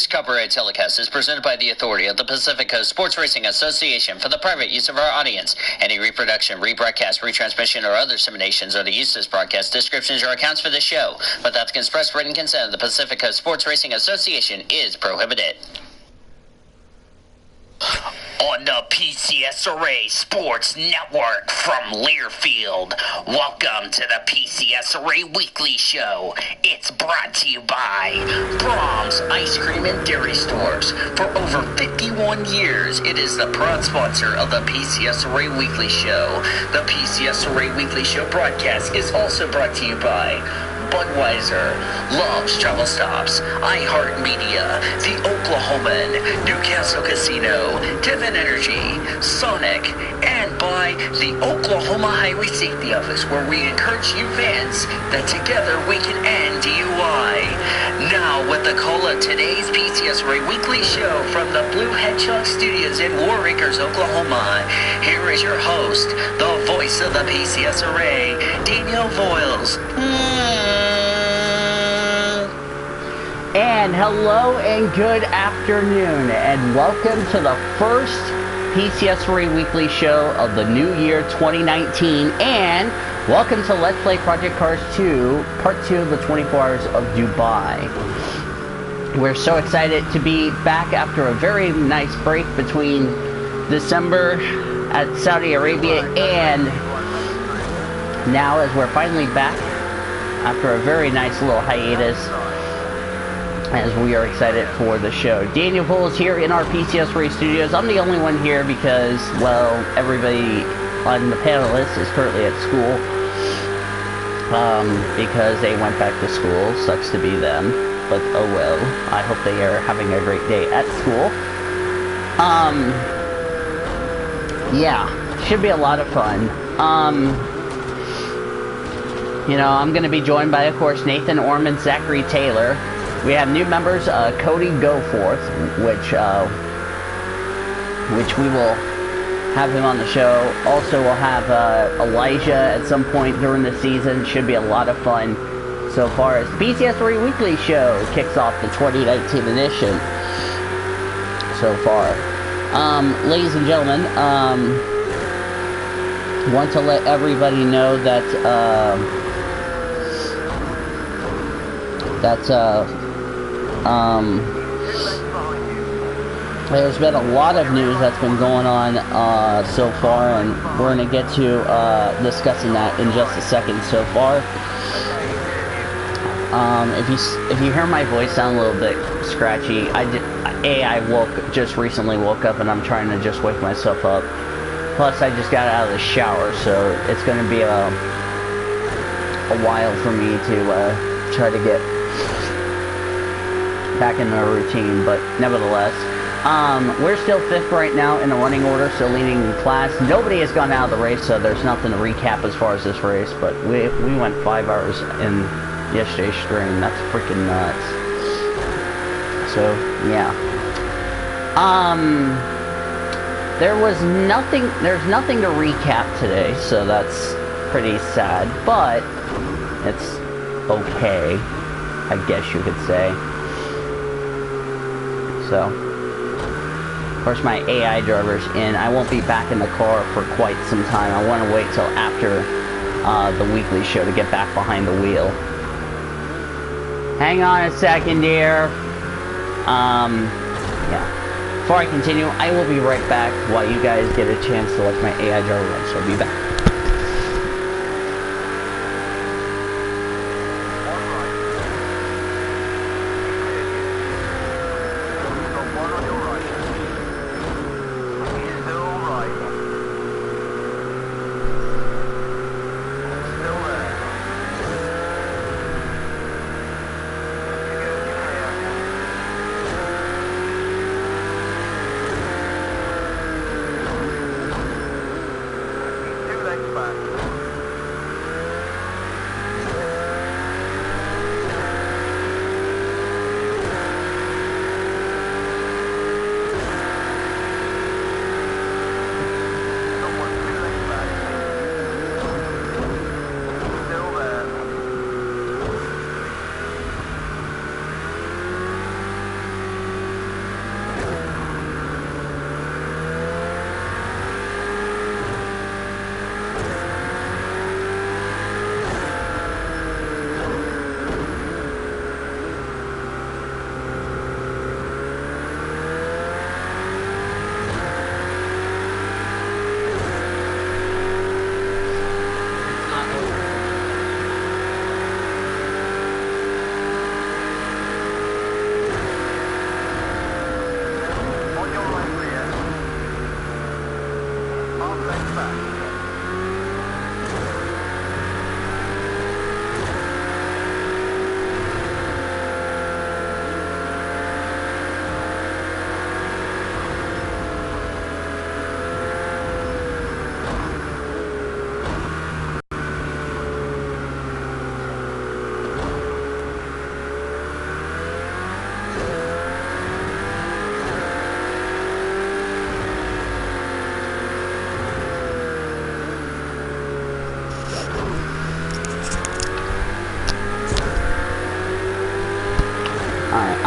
copyright telecast is presented by the authority of the Pacific Coast Sports Racing Association for the private use of our audience. Any reproduction, rebroadcast, retransmission, or other disseminations or the use of this broadcast descriptions or accounts for this show without the express written consent of the Pacific Coast Sports Racing Association is prohibited. On the PCSRA Sports Network from Learfield, welcome to the PCSRA Weekly Show. It's brought to you by Brahms Ice Cream and Dairy Stores. For over 51 years, it is the proud sponsor of the PCSRA Weekly Show. The PCSRA Weekly Show broadcast is also brought to you by Budweiser, Love's Travel Stops, iHeartMedia, The Oklahoman, Newcastle Casino, Devon Energy, Sonic, and by the Oklahoma Highway Safety Office, where we encourage you fans that together we can end DUI. Now, with the call of today's PCSRA Weekly Show from the Blue Hedgehog Studios in War Acres, Oklahoma, here is your host, the voice of the PCSRA, Daniel Voiles. And hello and good afternoon, and welcome to the first PCSRA Weekly Show of the new year 2019, and welcome to Let's Play Project Cars 2, Part 2 of the 24 Hours of Dubai. We're so excited to be back after a very nice break between December at Saudi Arabia and now as we're finally back after a very nice little hiatus, as we are excited for the show. Daniel Pohl is here in our PCSRA studios. I'm the only one here because, well, everybody on the panel list is currently at school. Because they went back to school. Sucks to be them. But oh well. I hope they are having a great day at school. Yeah. Should be a lot of fun. You know, I'm going to be joined by, of course, Nathan Orman, Zachary Taylor. We have new members, Cody Goforth, which we will have him on the show. Also, we'll have Elijah at some point during the season. Should be a lot of fun so far as PCSRA Weekly Show kicks off the 2019 edition so far. Ladies and gentlemen, want to let everybody know that there's been a lot of news that's been going on so far, and we're going to get to discussing that in just a second. So far, if you hear my voice sound a little bit scratchy, I just recently woke up, and I'm trying to just wake myself up. Plus, I just got out of the shower, so it's going to be a while for me to try to get back in the routine, but nevertheless, we're still 5th right now in the running order, so leading the class. Nobody has gone out of the race, so there's nothing to recap as far as this race, but we went 5 hours in yesterday's stream. That's freaking nuts. So, yeah. There's nothing to recap today, so that's pretty sad, but it's okay, I guess you could say. So, of course, my AI driver's in. I won't be back in the car for quite some time. I want to wait till after the weekly show to get back behind the wheel. Hang on a second, dear. Yeah. Before I continue, I will be right back while you guys get a chance to let my AI driver run. So I'll be back.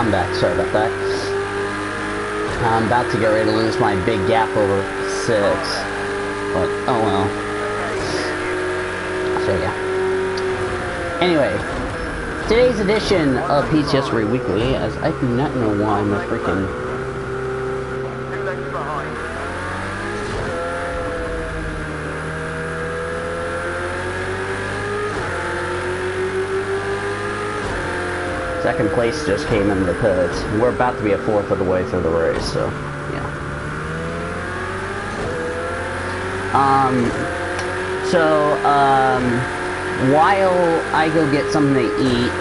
I'm back. Sorry about that. I'm about to get ready to lose my big gap over 6. But, oh well. So, yeah. Anyway, today's edition of PCSRA Weekly, as I do not know why my freaking... Second place just came in the pits. We're about to be a fourth of the way through the race, so yeah. While I go get something to eat,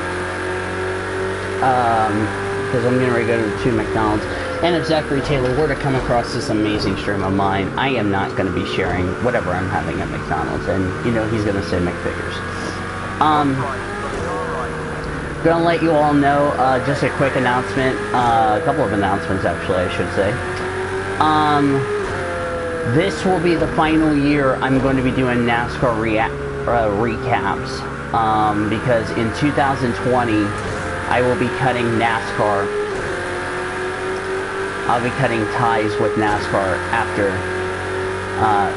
because I'm getting ready to go to McDonald's, and if Zachary Taylor were to come across this amazing stream of mine, I am not going to be sharing whatever I'm having at McDonald's, and you know he's going to say McFigures. Gonna let you all know, just a quick announcement, a couple of announcements actually, I should say. This will be the final year I'm going to be doing NASCAR recaps, because in 2020, I will be cutting NASCAR. I'll be cutting ties with NASCAR after,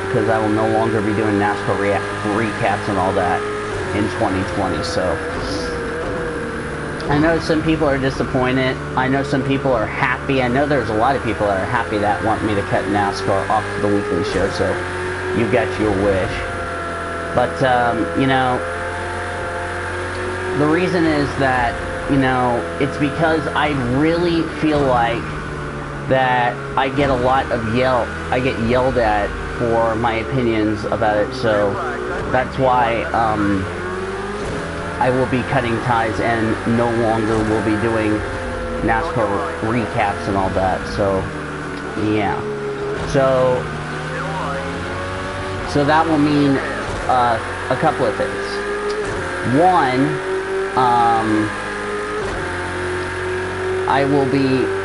because I will no longer be doing NASCAR recaps and all that in 2020, so... I know some people are disappointed. I know some people are happy. I know there's a lot of people that are happy that want me to cut NASCAR off the weekly show, so you got your wish. But, you know, the reason is that, you know, it's because I really feel like that I get a lot of I get yelled at for my opinions about it, so that's why, I will be cutting ties and no longer will be doing NASCAR recaps and all that, so yeah. So that will mean a couple of things. One, it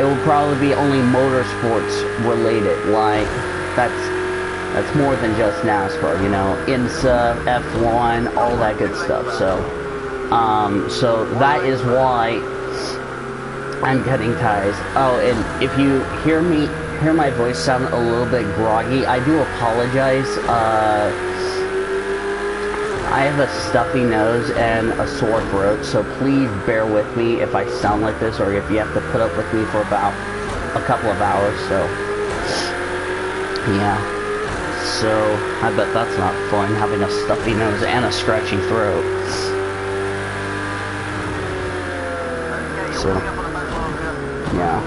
will probably be only motorsports related, like that's more than just NASCAR, you know, IMSA, F1, all that good stuff, so that is why I'm cutting ties. Oh, and if you hear my voice sound a little bit groggy, I do apologize. I have a stuffy nose and a sore throat, so please bear with me if I sound like this, or if you have to put up with me for about a couple of hours, so yeah. So, I bet that's not fun, having a stuffy nose and a scratchy throat. So, yeah.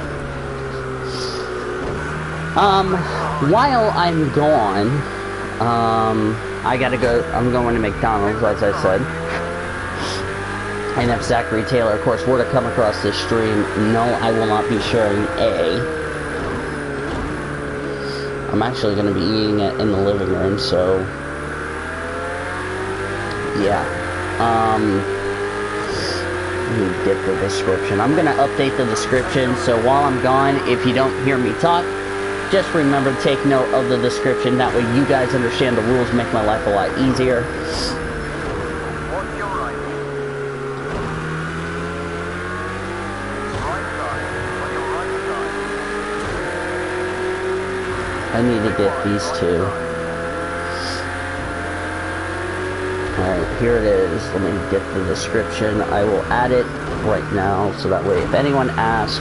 While I'm gone, I'm going to McDonald's, as I said. And if Zachary Taylor, of course, were to come across this stream, no, I will not be sharing I'm actually going to be eating it in the living room, so, yeah. Let me get the description. I'm going to update the description, so while I'm gone, if you don't hear me talk, just remember to take note of the description. That way you guys understand the rules, make my life a lot easier. I need to get these two. Alright, here it is. Let me get the description. I will add it right now, so that way if anyone asks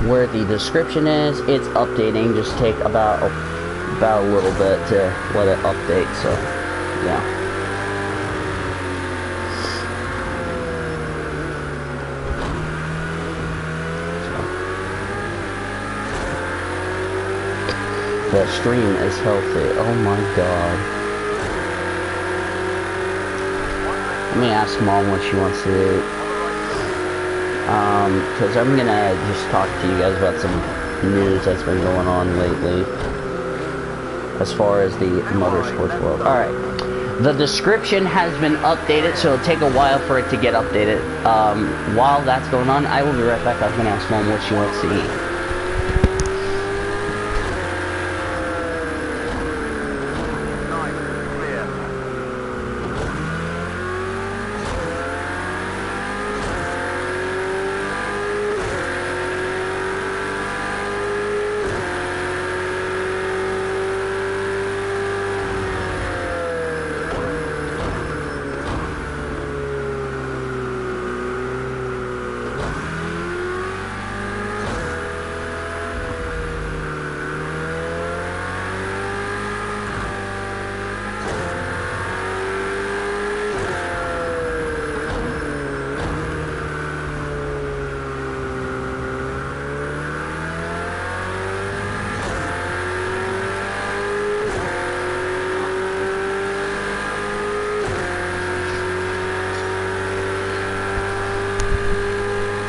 where the description is, it's updating. Just take about a little bit to let it update, so yeah. The stream is healthy. Oh my god. Let me ask Mom what she wants to do. Because I'm gonna just talk to you guys about some news that's been going on lately. As far as the motorsports world. Alright. The description has been updated, so it'll take a while for it to get updated. While that's going on, I will be right back. I'm gonna ask Mom what she wants to eat.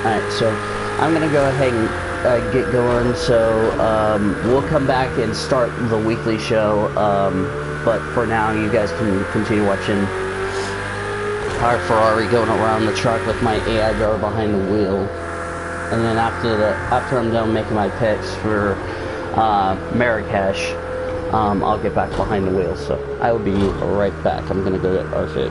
Alright, so I'm going to go ahead and get going, so we'll come back and start the weekly show, but for now you guys can continue watching our Ferrari going around the track with my AI driver behind the wheel. And then after I'm done making my picks for Marrakesh, I'll get back behind the wheel, so I will be right back. I'm going to go get our food.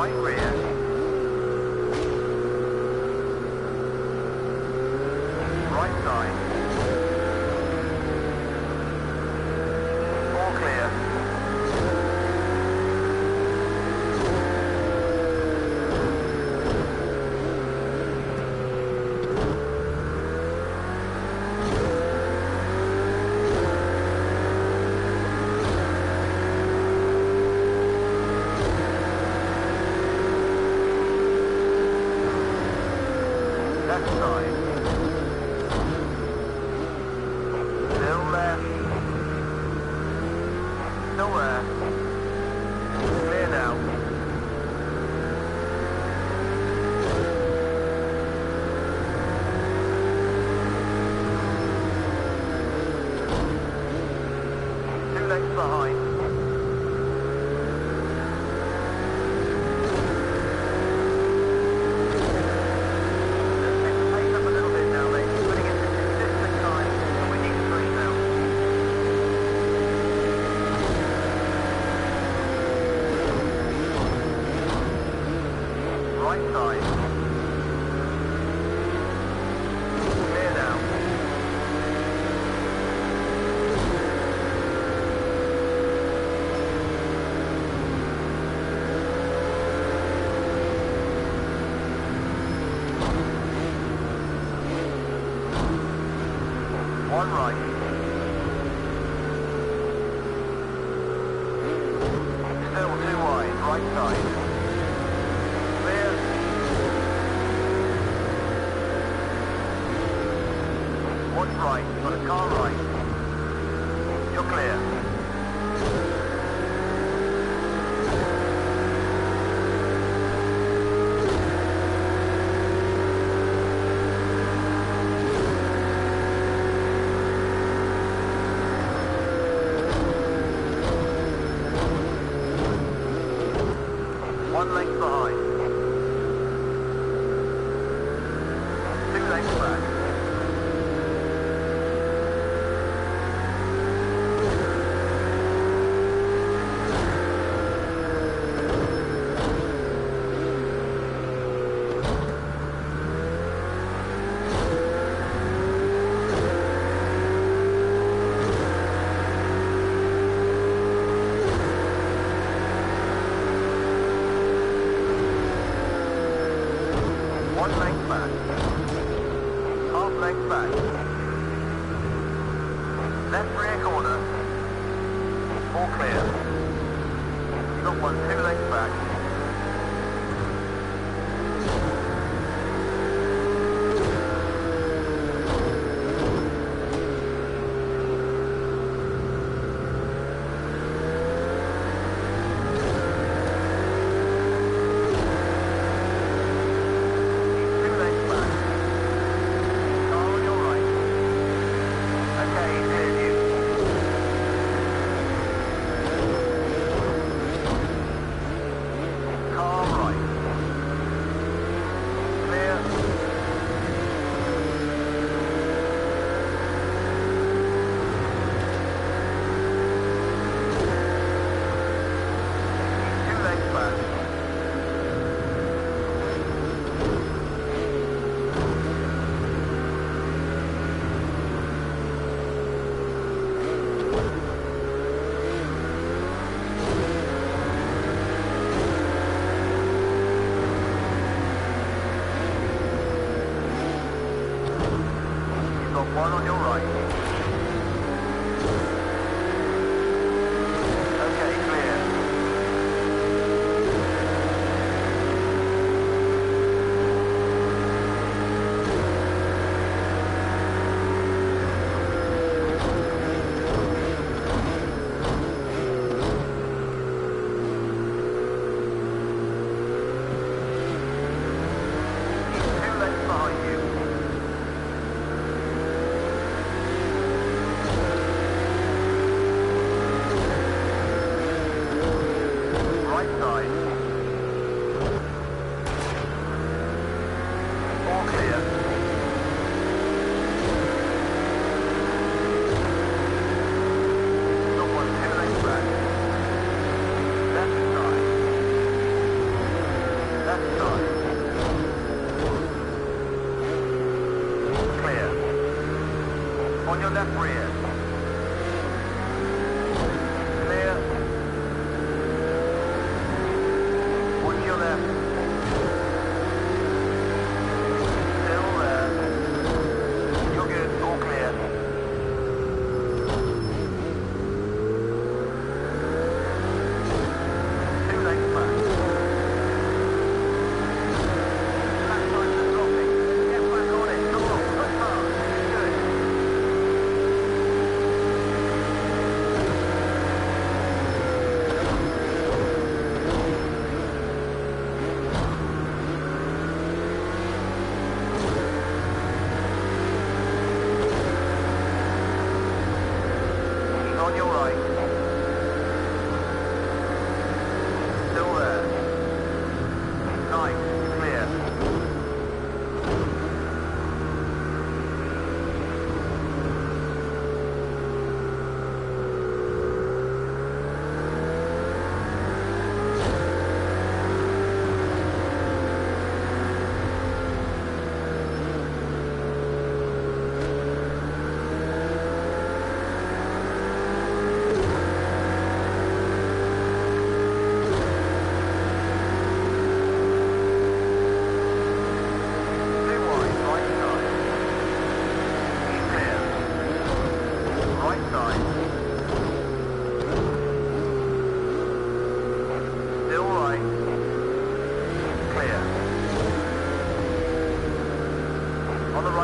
right rear. Right side. All clear. Left side. Still left. Still there. Clear now. Two lengths behind. Right side. Clear now. One right. Still too wide. Right side. Clear. Watch right, got a car right. You're clear. One length behind. Two lengths back. One length back. Half length back. Left rear corner. All clear. You've got one, two lengths back. Two lengths back. Car on your right. Okay, cleared you.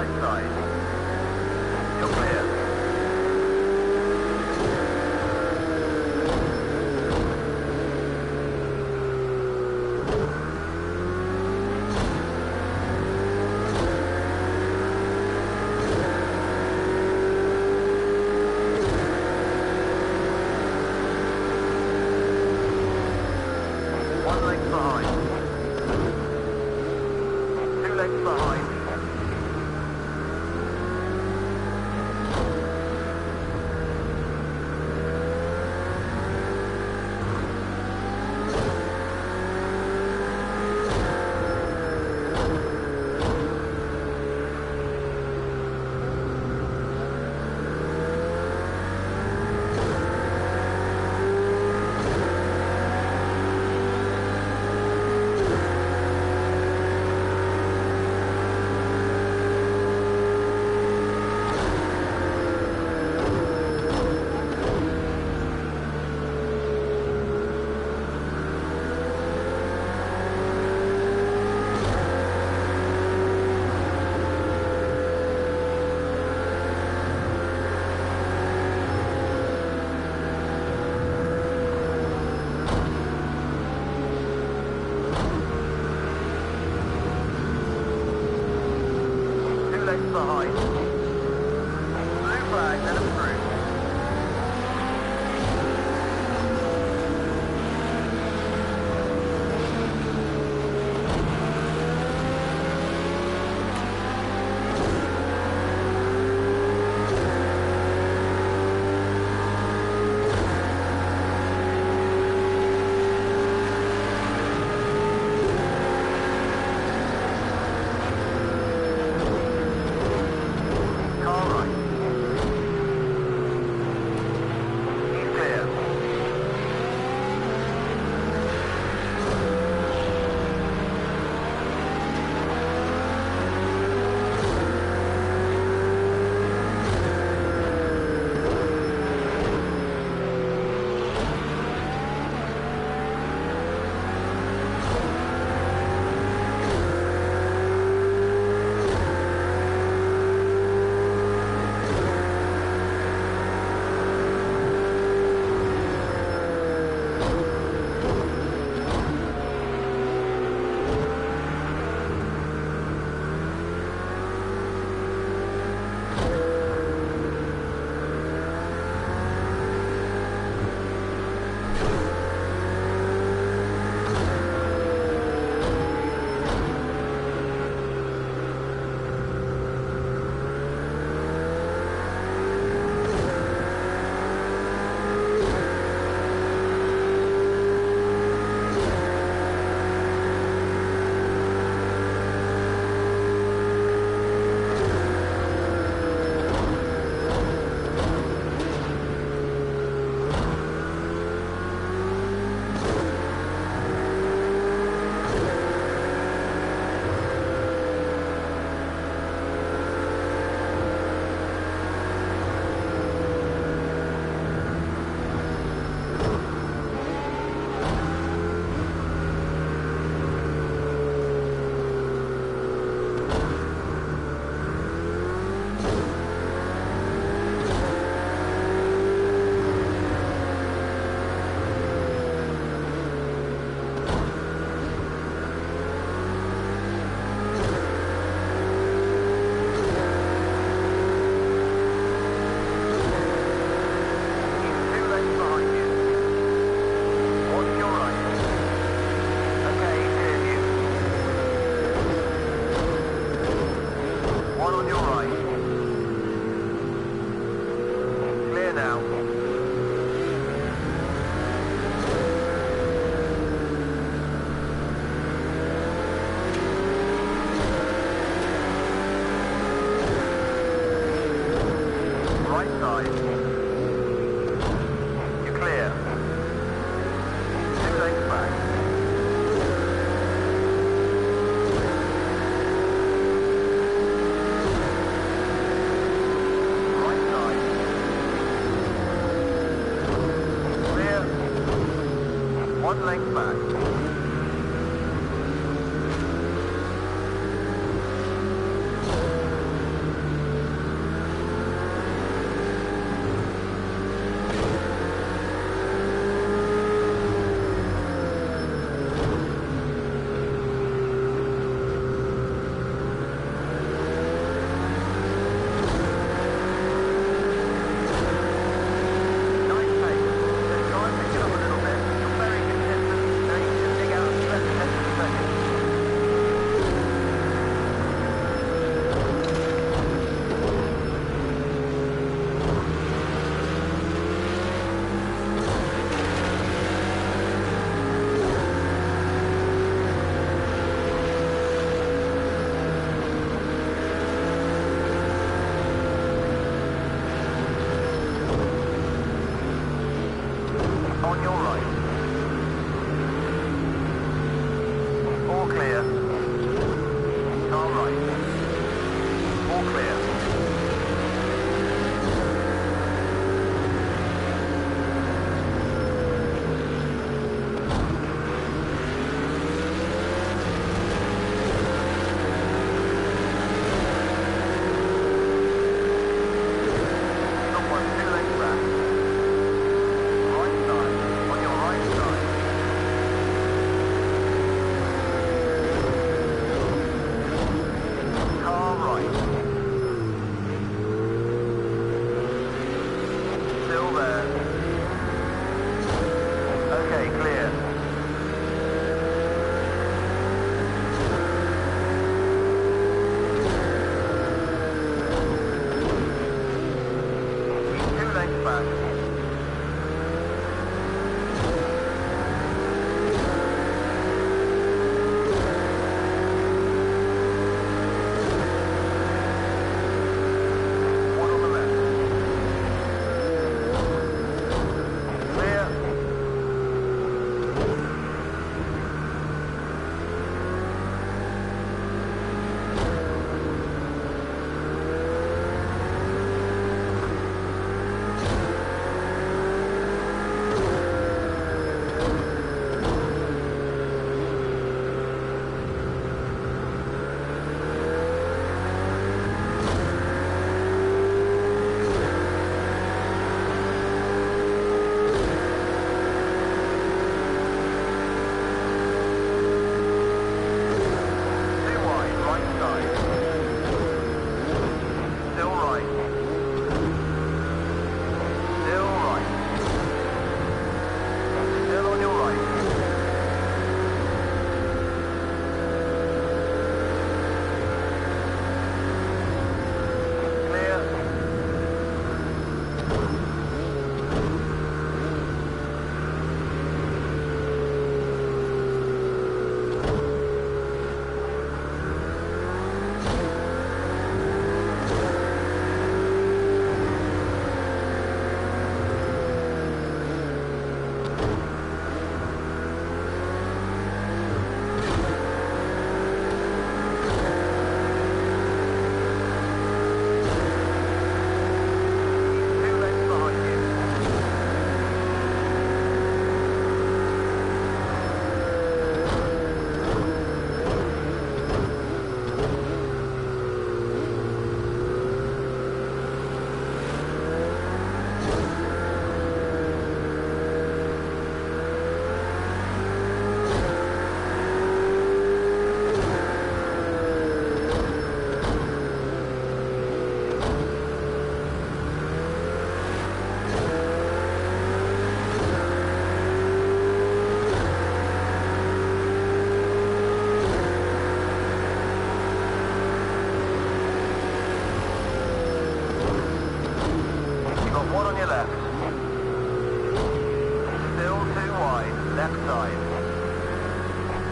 right side. You're clear. One length behind. Two lengths behind. Behind. Blue flag, let them through. Car right. He's clear.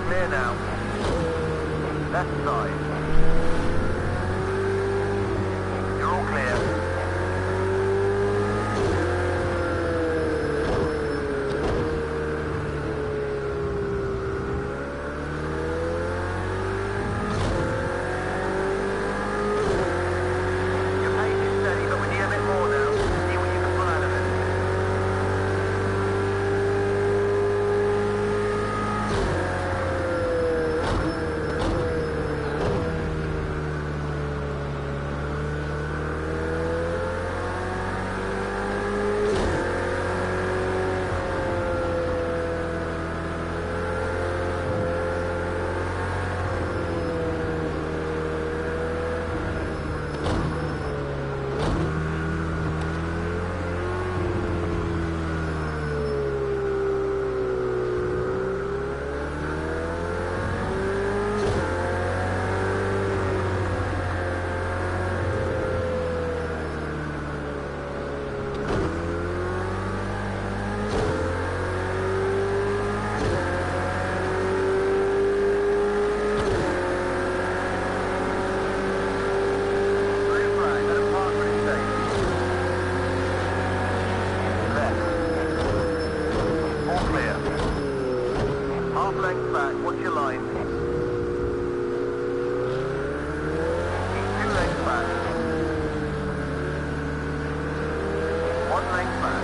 Clear now. Left side. You're all clear. Your pace is steady, but we need a bit more now. See what you can pull out of it. Blue flag, let him park for his safe. Left. All clear. Half length back, watch your line. Keep 2 lengths back. 1 length back.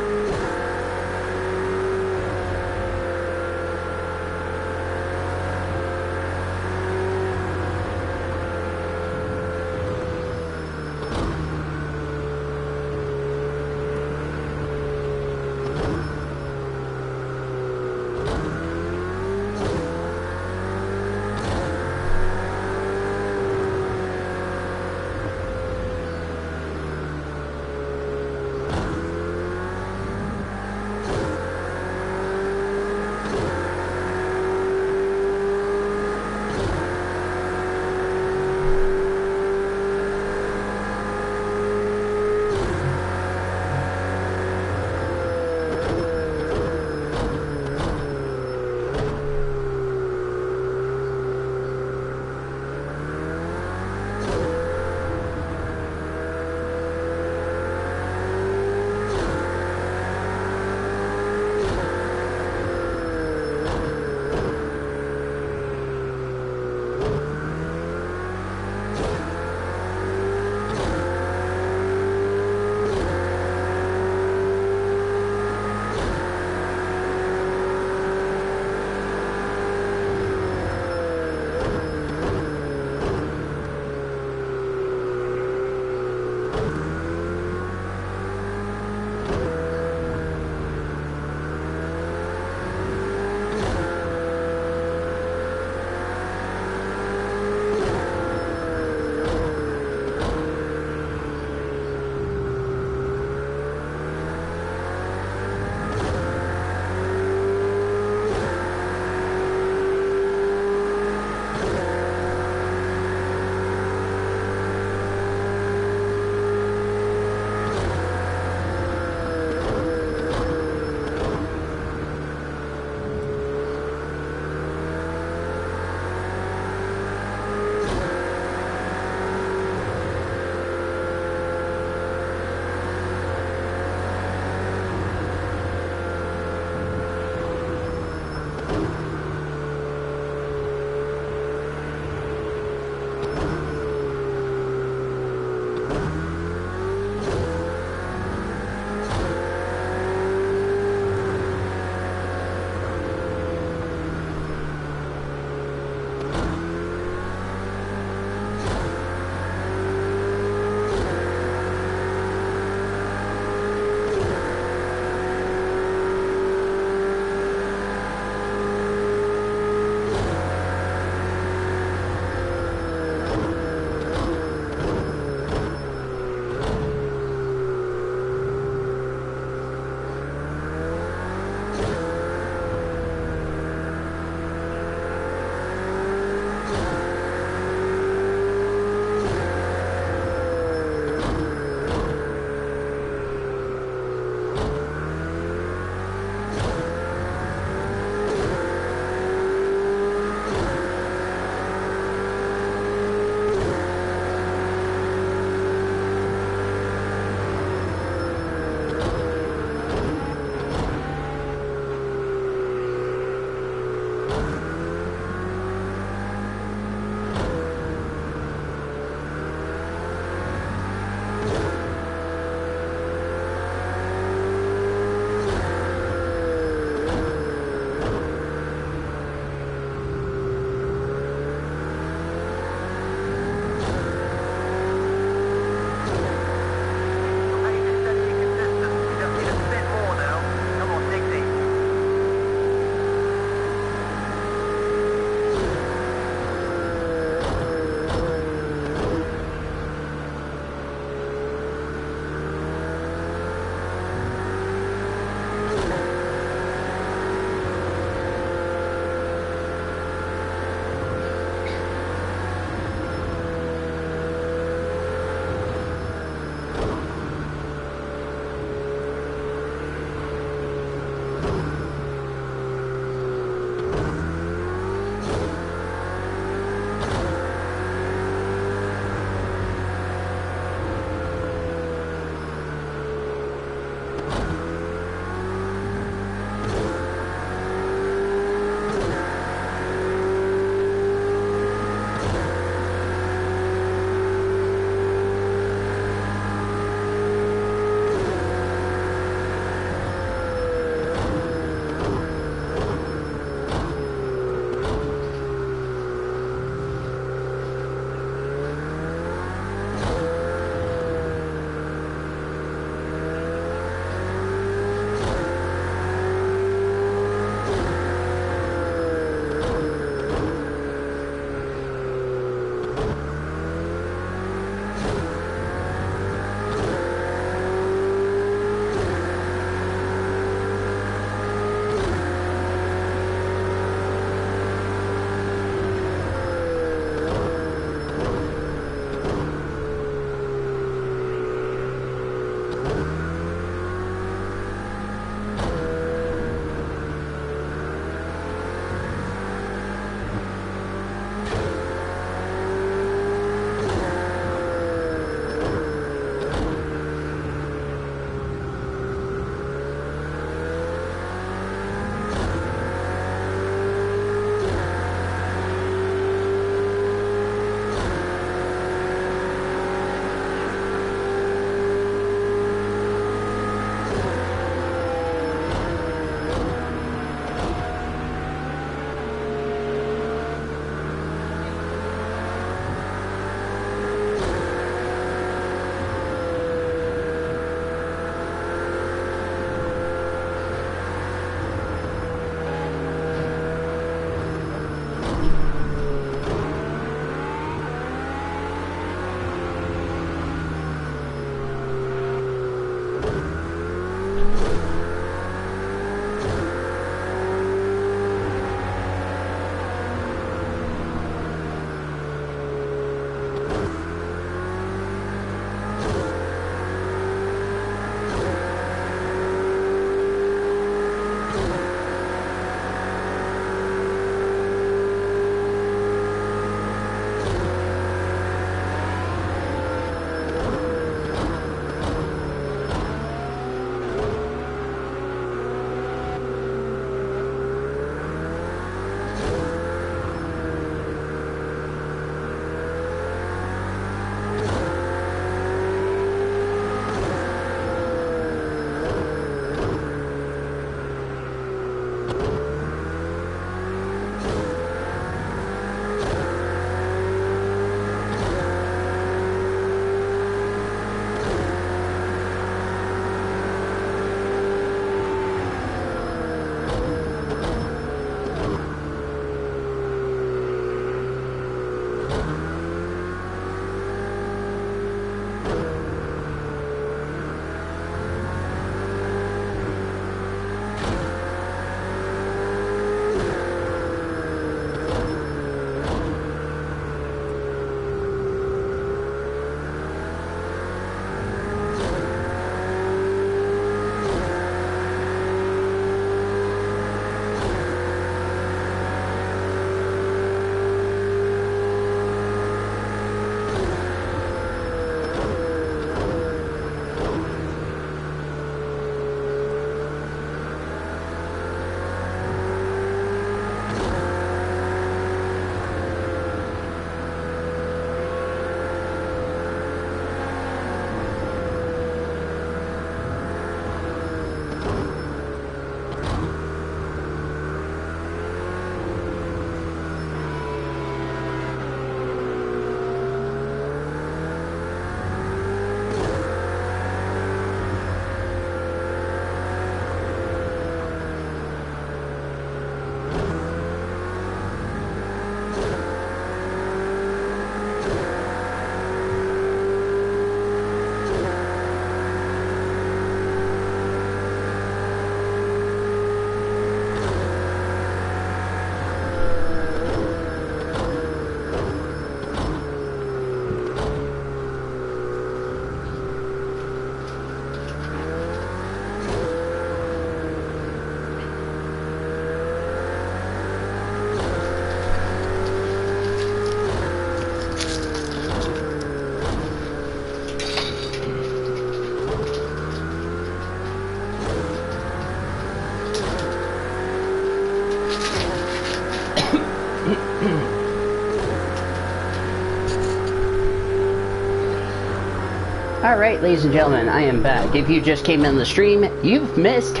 Alright, ladies and gentlemen, I am back. If you just came in the stream, you've missed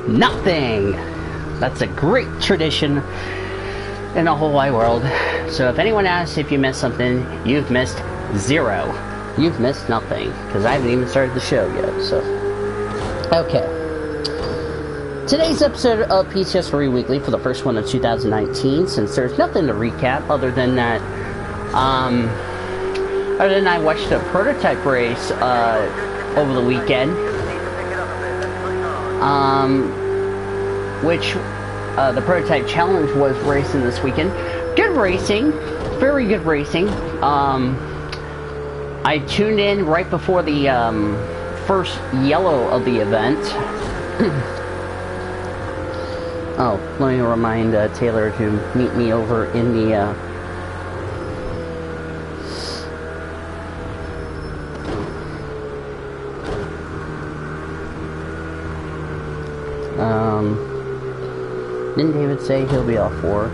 nothing. That's a great tradition in the whole wide world. So if anyone asks if you missed something, you've missed zero. You've missed nothing, because I haven't even started the show yet, so. Okay. Today's episode of PCSRA Weekly for the first one of 2019, since there's nothing to recap other than that, I watched a prototype race over the weekend, which the prototype challenge was racing this weekend. Good racing, very good racing. I tuned in right before the first yellow of the event. Oh, let me remind Taylor to meet me over in the didn't David say he'll be off work?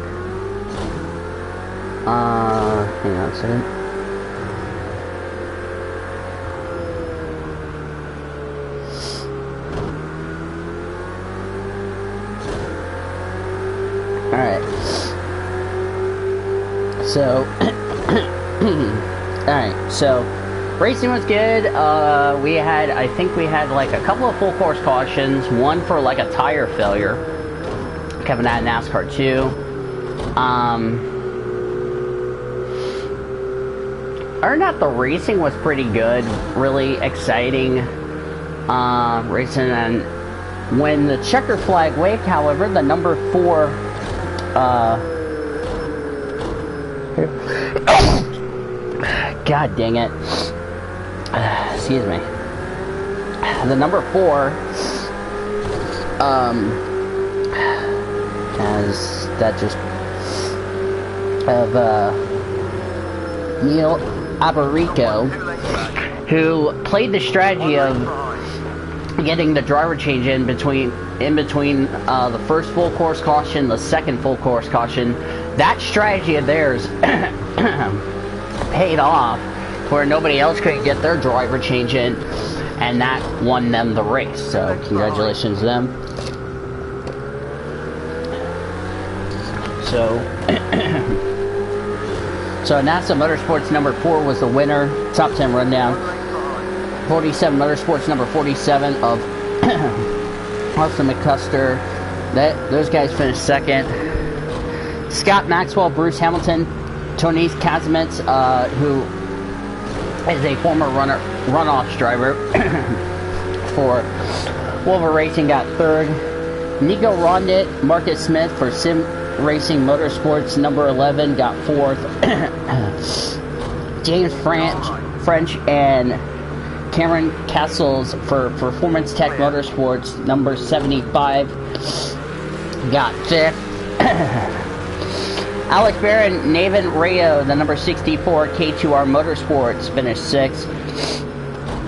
Hang on a second. Alright. So, alright, so, racing was good. I think we had like a couple of full course cautions, one for like a tire failure. Coming out of NASCAR too. Other than that, the racing was pretty good, really exciting. racing, and when the checker flag waved, however, the number 4, God dang it, excuse me, the number 4, as that just, of, Neil Alberico, who played the strategy of getting the driver change in between the first full course caution, the second full course caution. That strategy of theirs paid off, where nobody else could get their driver change in, and that won them the race. So congratulations to them. So so NASA Motorsports number 4 was the winner. Top 10 rundown. 47 Motorsports number 47 of Austin McCusker. Those guys finished second. Scott Maxwell, Bruce Hamilton, Tony Kazimets, who is a former runoffs driver for Wolver Racing, got third. Nico Rondit, Marcus Smith for Sim Racing Motorsports number 11 got fourth. James French and Cameron Castles for Performance Tech Motorsports number 75 got fifth. Alex Bear and Nathan Rayo, the number 64 K2R Motorsports, finished sixth.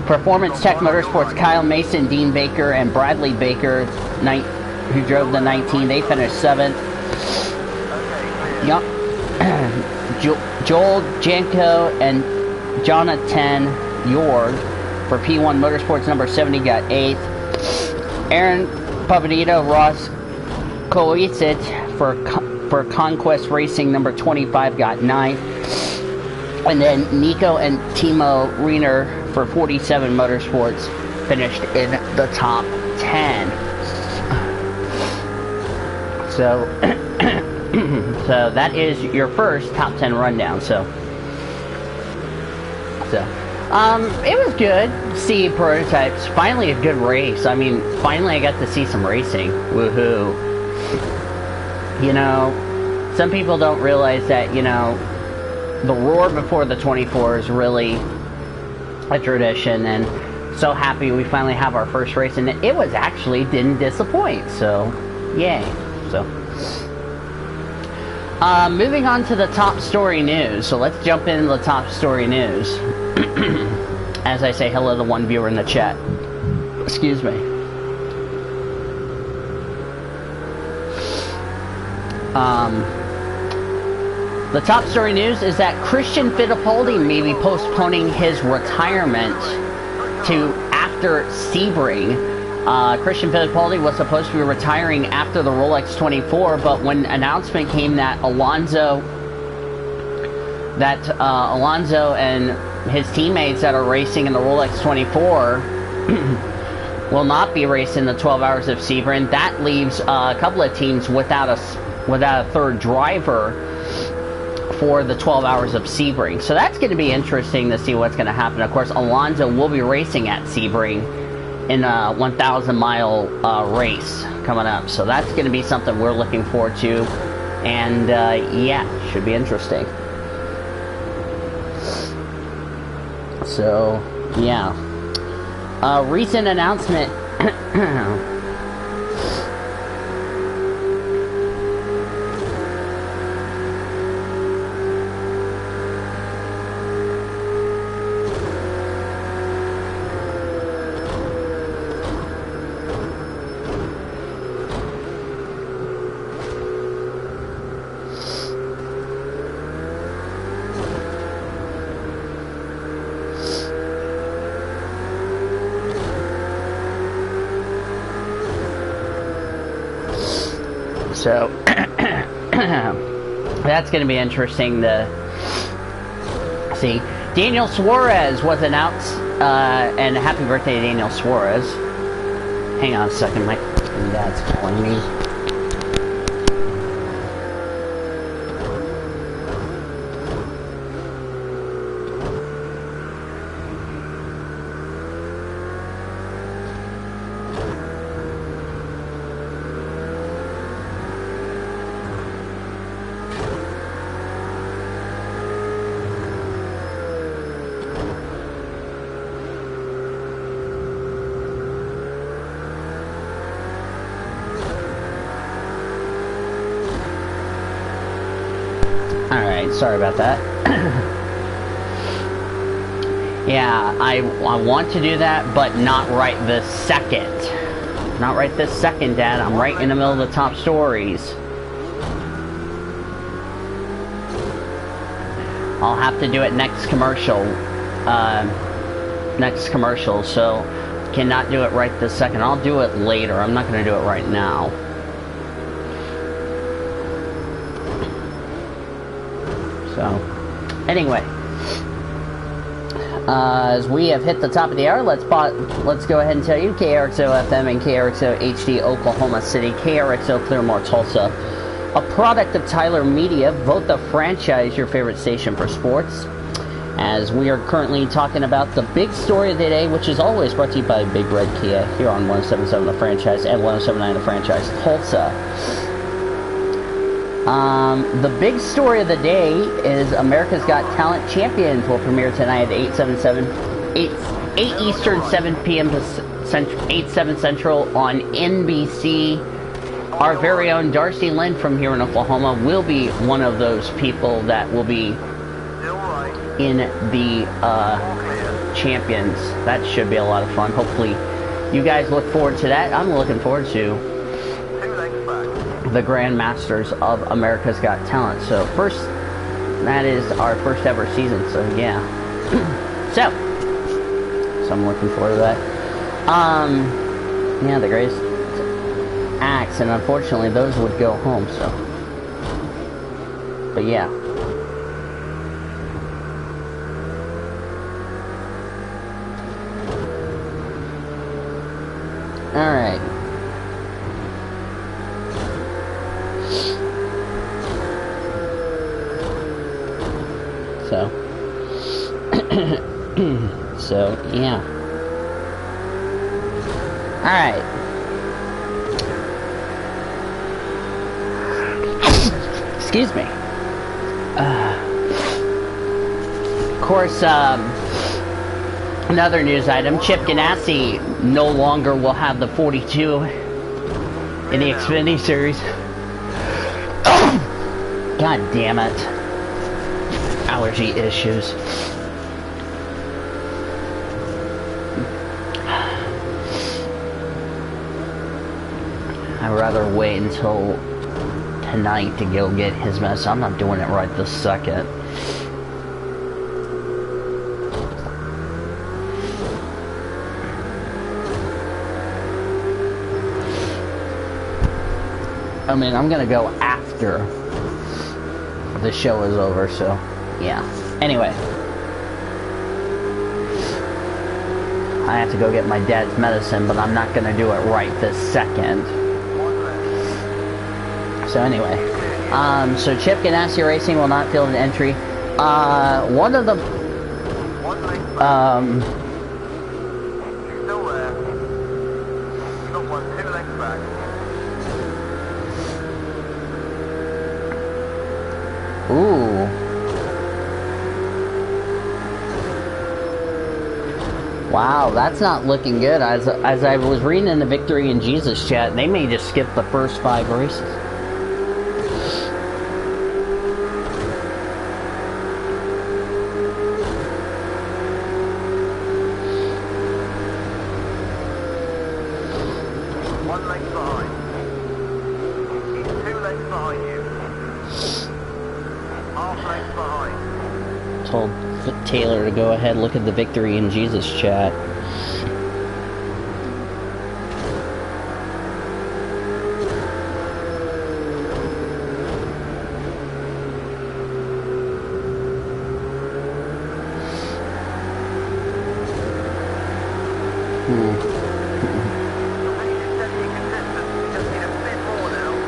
Performance Tech Motorsports, Kyle Mason, Dean Baker, and Bradley Baker, who drove the 19, they finished seventh. Joel Janko and Jonathan Yorg for P1 Motorsports number 70 got 8th. Aaron Pavanito, Ross Koisit for Conquest Racing number 25 got 9th. And then Nico and Timo Reiner for 47 Motorsports finished in the top 10. So so that is your first top 10 rundown. So it was good to see prototypes. Finally a good race. I mean, finally I got to see some racing. Woohoo. You know, some people don't realize that, you know, the roar before the 24 is really a tradition, and so happy we finally have our first race, and it was actually didn't disappoint. So yay. So moving on to the top story news. So let's jump into the top story news. As I say hello to one viewer in the chat. Excuse me. The top story news is that Christian Fittipaldi may be postponing his retirement to after Sebring. Christian Fittipaldi was supposed to be retiring after the Rolex 24, but when announcement came that Alonso and his teammates that are racing in the Rolex 24 will not be racing the 12 Hours of Sebring, that leaves a couple of teams without a third driver for the 12 Hours of Sebring. So that's going to be interesting to see what's going to happen. Of course, Alonso will be racing at Sebring in a 1,000-mile race coming up. So that's going to be something we're looking forward to. And yeah, should be interesting. So, yeah. Recent announcement. So that's going to be interesting to see. Daniel Suarez was announced, and happy birthday to Daniel Suarez. Hang on a second, my dad's calling me. Alright, sorry about that. Yeah, I want to do that, but not right this second. Not right this second, Dad. I'm right in the middle of the top stories. I'll have to do it next commercial. So cannot do it right this second. I'll do it later. I'm not going to do it right now. So, anyway. As we have hit the top of the hour, let's go ahead and tell you KRXO FM and KRXO HD Oklahoma City, KRXO Claremore Tulsa, a product of Tyler Media. Vote the franchise your favorite station for sports. As we are currently talking about the big story of the day, which is always brought to you by Big Red Kia here on 107.7 The Franchise and 107.9 The Franchise Tulsa. The big story of the day is America's Got Talent Champions will premiere tonight at 8 Eastern, 7 p.m. to 8/7 Central on NBC. Our very own Darcy Lynn from here in Oklahoma will be one of those people that will be in the Champions. That should be a lot of fun. Hopefully you guys look forward to that. I'm looking forward to the Grand Masters of America's Got Talent. So first, that is our first ever season, so yeah. so I'm looking forward to that. Yeah, the greatest acts, and unfortunately those would go home, so. But yeah. Alright. So, so yeah. Alright. Excuse me. Of course, another news item, Chip Ganassi no longer will have the 42 in the Xfinity Series. God damn it. Allergy issues. I'd rather wait until tonight to go get his mess. I'm not doing it right this second. I mean, I'm gonna go after the show is over, so yeah. Anyway, I have to go get my dad's medicine, but I'm not gonna do it right this second. So anyway, so Chip Ganassi Racing will not field an entry. One of the Still there. Got one, 2 legs back. Ooh. Wow, that's not looking good. As I was reading in the Victory in Jesus chat, they may just skip the first 5 races. One leg behind. He's 2 legs behind you. Half legs behind. Told Taylor to go ahead and look at the Victory in Jesus chat.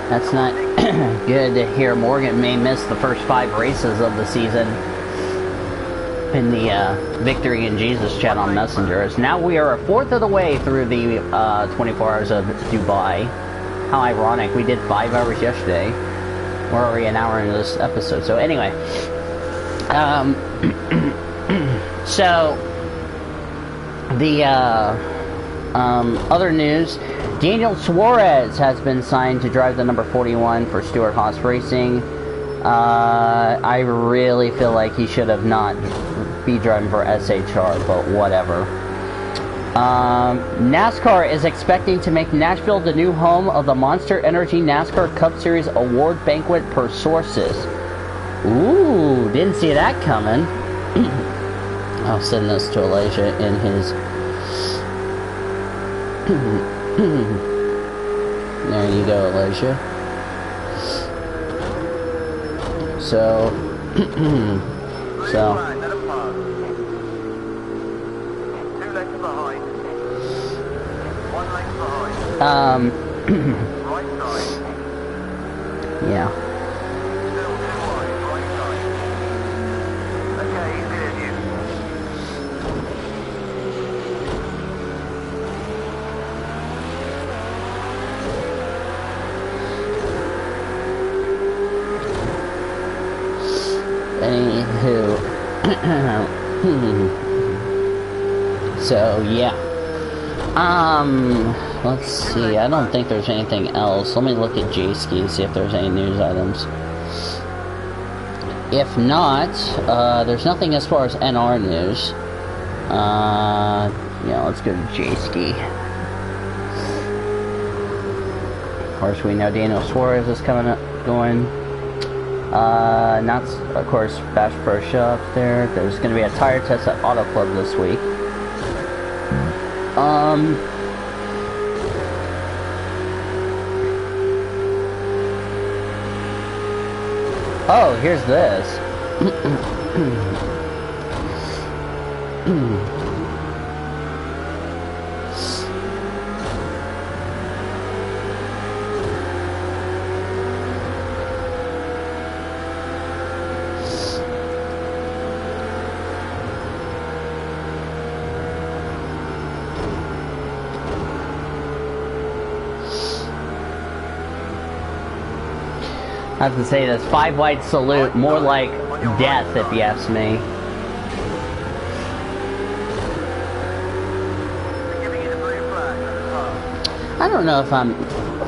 That's not good to hear. Morgan may miss the first 5 races of the season in the Victory in Jesus chat on Messenger. As now we are a fourth of the way through the 24 hours of Dubai. How ironic. We did 5 hours yesterday. We're already an hour into this episode. So anyway. So the other news, Daniel Suarez has been signed to drive the number 41 for Stewart-Haas Racing. I really feel like he should have not be driving for SHR, but whatever. NASCAR is expecting to make Nashville the new home of the Monster Energy NASCAR Cup Series Award Banquet per sources. Ooh, didn't see that coming. I'll send this to Elijah in his... There you go, Elijah. So... so... Right side. Yeah. Still too wide, right side. Okay, he's near you. Anywho. So, yeah. Let's see. I don't think there's anything else. Let me look at J-Ski and see if there's any news items. If not, there's nothing as far as NR news. Yeah, let's go to J-Ski. Of course, we know Daniel Suarez is going. Not, of course, Bash Pro Show up there. There's going to be a tire test at Auto Club this week. Oh, here's this. I have to say this 5-wide salute, more like death if you ask me. I don't know if I'm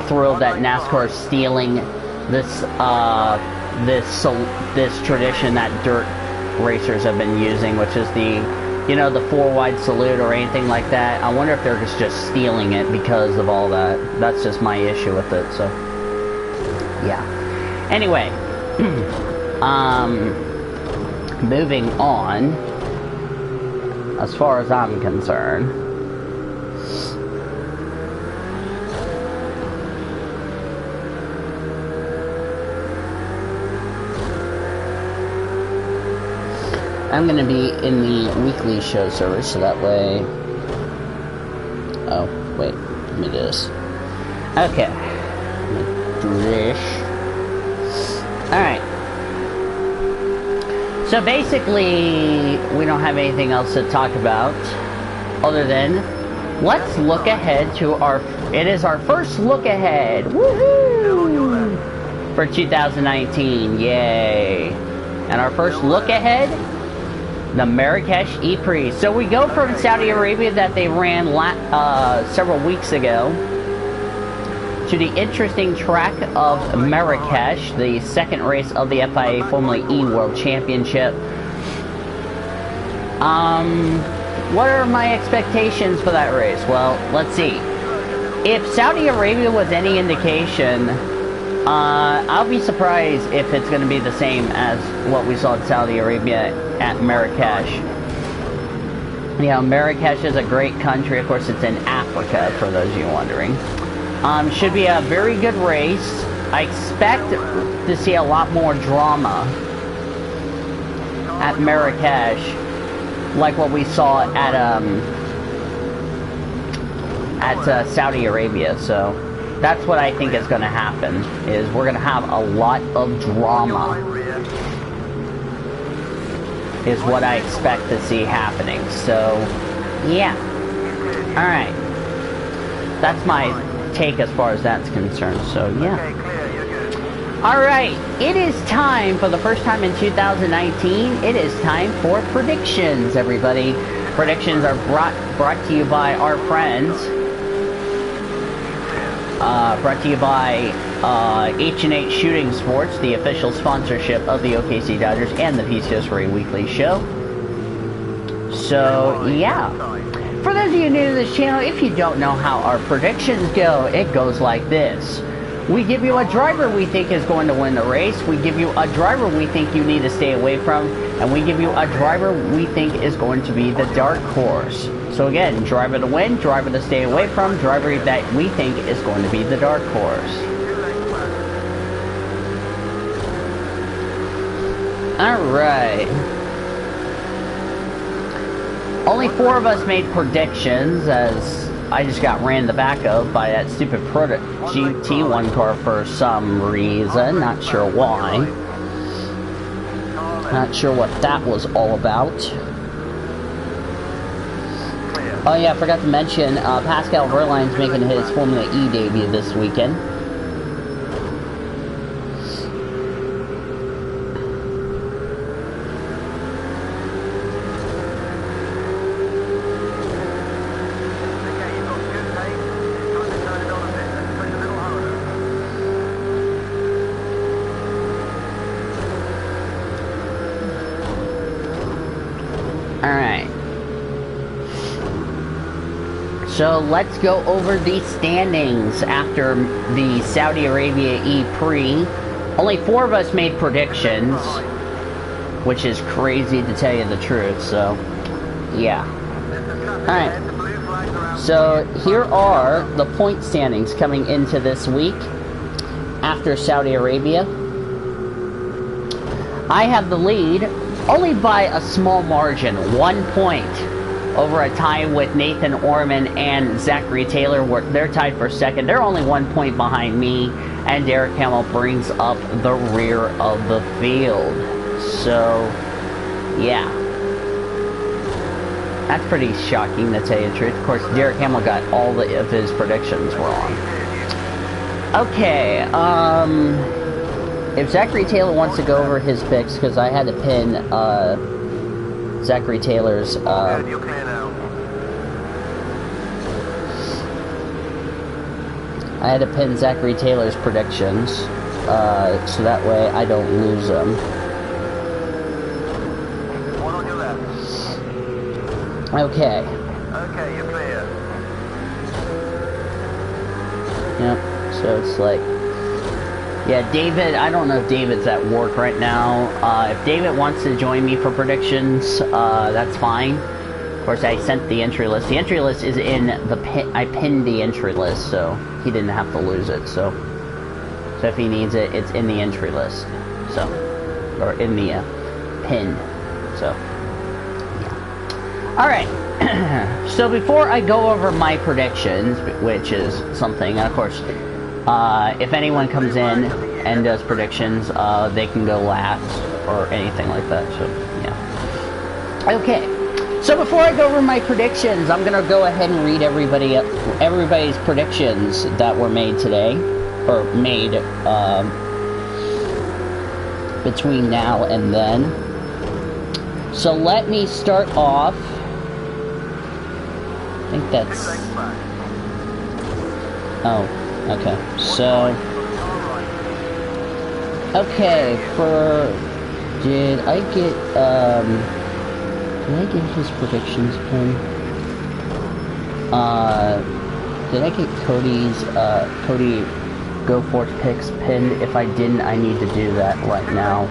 thrilled that NASCAR is stealing this this tradition that dirt racers have been using, which is the, you know, the 4-wide salute or anything like that. I wonder if they're just stealing it because of all that. That's just my issue with it. So, yeah. Anyway, moving on, as far as I'm concerned, I'm going to be in the weekly show service, so that way, oh, wait, let me do this. Okay, do this. Alright, so basically, we don't have anything else to talk about, other than, let's look ahead to it is our first look ahead, woohoo, for 2019, yay, and our first look ahead, the Marrakesh E-Prix. So we go from Saudi Arabia that they ran several weeks ago, to the interesting track of Marrakesh, the second race of the FIA Formula E World Championship. What are my expectations for that race? Well, let's see. If Saudi Arabia was any indication, I'll be surprised if it's going to be the same as what we saw in Saudi Arabia at Marrakesh. You know, Marrakesh is a great country. Of course, it's in Africa, for those of you wondering. Should be a very good race. I expect to see a lot more drama at Marrakesh, like what we saw at Saudi Arabia. So that's what I think is going to happen. Is we're going to have a lot of drama. Is what I expect to see happening. So yeah. All right. That's my take as far as that's concerned, so yeah. Alright, it is time, for the first time in 2019, it is time for predictions, everybody. Predictions are brought to you by our friends brought to you by H&H Shooting Sports, the official sponsorship of the OKC Dodgers and the PCSRA Weekly Show. So, yeah. For those of you new to this channel, if you don't know how our predictions go, it goes like this. We give you a driver we think is going to win the race, we give you a driver we think you need to stay away from, and we give you a driver we think is going to be the dark horse. So again, driver to win, driver to stay away from, driver that we think is going to be the dark horse. Alright. Only 4 of us made predictions, as I just got ran the back of by that stupid GT1 car for some reason. Not sure why. Not sure what that was all about. Oh yeah, I forgot to mention, Pascal Verlaine's making his Formula E debut this weekend. Alright. So let's go over the standings after the Saudi Arabia E-Prix. Only 4 of us made predictions, which is crazy to tell you the truth, so yeah. Alright. So here are the point standings coming into this week after Saudi Arabia. I have the lead only by a small margin, 1 point, over a tie with Nathan Orman and Zachary Taylor. They're tied for second. They're only 1 point behind me, and Derek Hamill brings up the rear of the field. So, yeah. That's pretty shocking, to tell you the truth. Of course, Derek Hamill got all of his predictions wrong. Okay, if Zachary Taylor wants to go over his picks, because I had to pin, Zachary Taylor's, I had to pin Zachary Taylor's predictions, so that way I don't lose them. One on your left. Okay. Okay, you're clear. Yep, so it's like... Yeah, David, I don't know if David's at work right now. If David wants to join me for predictions, that's fine. Of course, I sent the entry list. The entry list is in the pin. I pinned the entry list, so he didn't have to lose it. So if he needs it, it's in the entry list. So, or in the pin. So, yeah. All right. So before I go over my predictions, which is something, and of course, if anyone comes in and does predictions, they can go last or anything like that. So, yeah. Okay. So before I go over my predictions, I'm gonna go ahead and read everybody's predictions that were made today, or made between now and then. So let me start off. I think that's. Oh, okay. So. Okay, did I get his predictions pinned? Did I get Cody Go Forth picks pinned? If I didn't, I need to do that right now.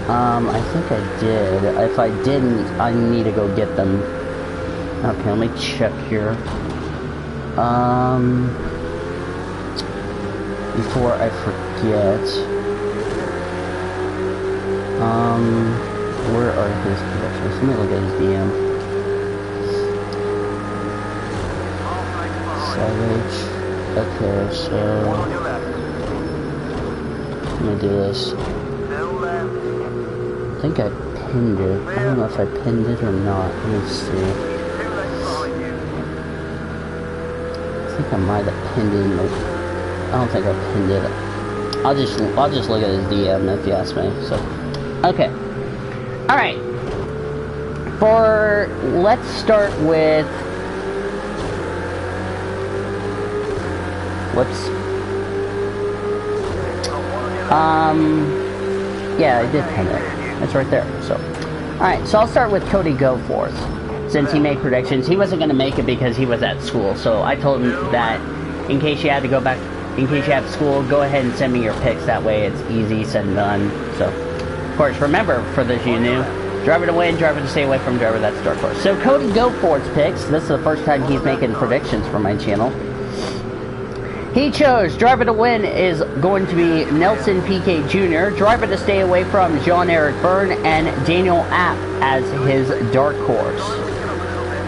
I think I did. If I didn't, I need to go get them. Okay, let me check here. Before I forget. Where are his predictions? Let me look at his DM. Savage. Okay, so let me do this. I think I pinned it. I don't know if I pinned it or not. Let me see. I think I might have pinned it. I don't think I pinned it. I'll just look at his DM if you ask me. So, okay. All right. Let's start with Whoops. Yeah, I did pin it. It's right there. So, alright, so I'll start with Cody Goforth. Since he made predictions, he wasn't going to make it because he was at school. So I told him that in case you had to go back, in case you have school, go ahead and send me your picks. That way it's easy, said and done. So, of course, remember, for those of you new, driver to win, driver to stay away from, driver that's dark horse. So Cody Goforth's picks. This is the first time he's making predictions for my channel. He chose driver to win is going to be Nelson PK Jr., driver to stay away from Jean-Eric Byrne, and Daniel App as his dark horse.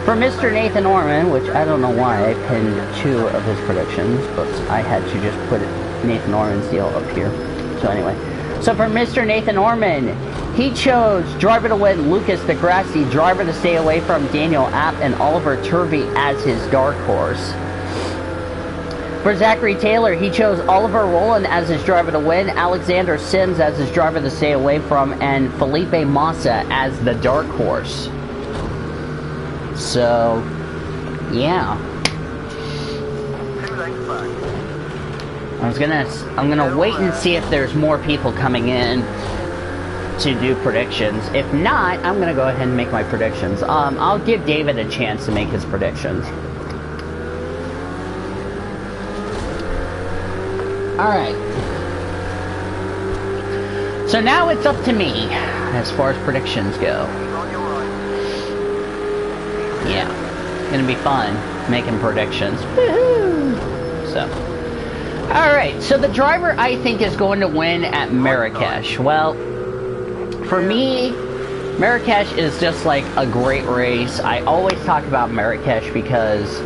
For Mr. Nathan Orman, which I don't know why I pinned 2 of his predictions, but I had to just put Nathan Orman's deal up here. So anyway, so for Mr. Nathan Orman, he chose driver to win Lucas DeGrassi, driver to stay away from Daniel App, and Oliver Turvey as his dark horse. For Zachary Taylor, he chose Oliver Rowland as his driver to win, Alexander Sims as his driver to stay away from, and Felipe Massa as the dark horse. So, yeah. I'm gonna wait and see if there's more people coming in to do predictions. If not, I'm gonna go ahead and make my predictions. I'll give David a chance to make his predictions. Alright. So now it's up to me, as far as predictions go. Yeah. It's gonna be fun, making predictions. Woohoo! So. Alright, so the driver I think is going to win at Marrakesh. Well, for me, Marrakesh is just like a great race. I always talk about Marrakesh because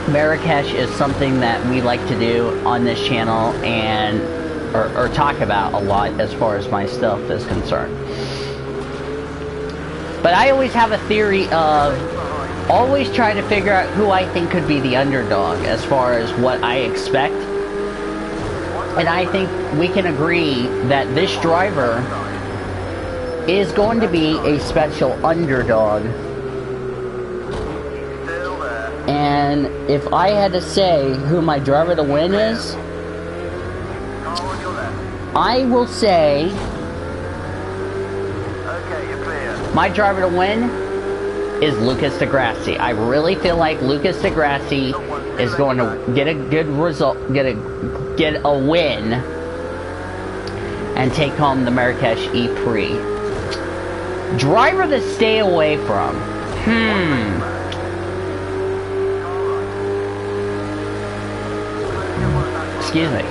Marrakesh is something that we like to do on this channel and or talk about a lot as far as my stuff is concerned. But I always have a theory of always trying to figure out who I think could be the underdog as far as what I expect. And I think we can agree that this driver is going to be a special underdog. And if I had to say who my driver to win is, I will say my driver to win is Lucas DeGrassi. I really feel like Lucas DeGrassi is going to get a good result, get a win, and take home the Marrakesh E-Prix. Driver to stay away from. Excuse me.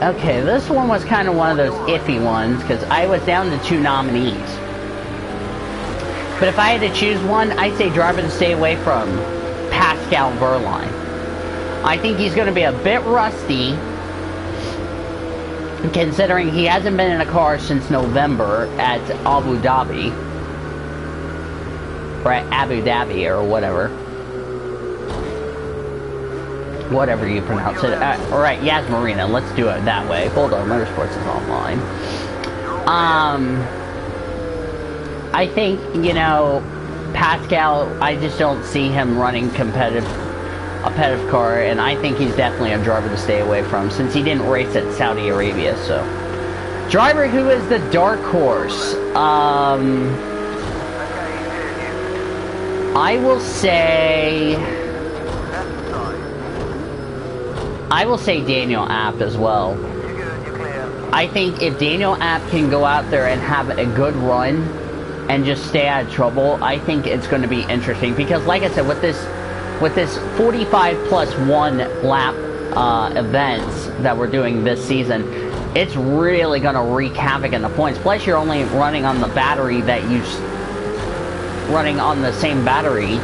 Okay, this one was kind of one of those iffy ones, because I was down to 2 nominees. But if I had to choose one, I'd say driver to stay away from Pascal Wehrlein. I think he's going to be a bit rusty, considering he hasn't been in a car since November at Abu Dhabi. Or at Abu Dhabi, or whatever. Whatever you pronounce it. Alright, Yas Marina. Let's do it that way. Hold on, Motorsports is online. I think, you know, Pascal, I just don't see him running a competitive car, and I think he's definitely a driver to stay away from, since he didn't race at Saudi Arabia, so. Driver who is the dark horse. I will say Daniel App as well. I think if Daniel App can go out there and have a good run and just stay out of trouble, I think it's going to be interesting. Because like I said, with this 45 plus 1 lap events that we're doing this season, it's really going to wreak havoc in the points. Plus you're only running on the battery that running on the same battery,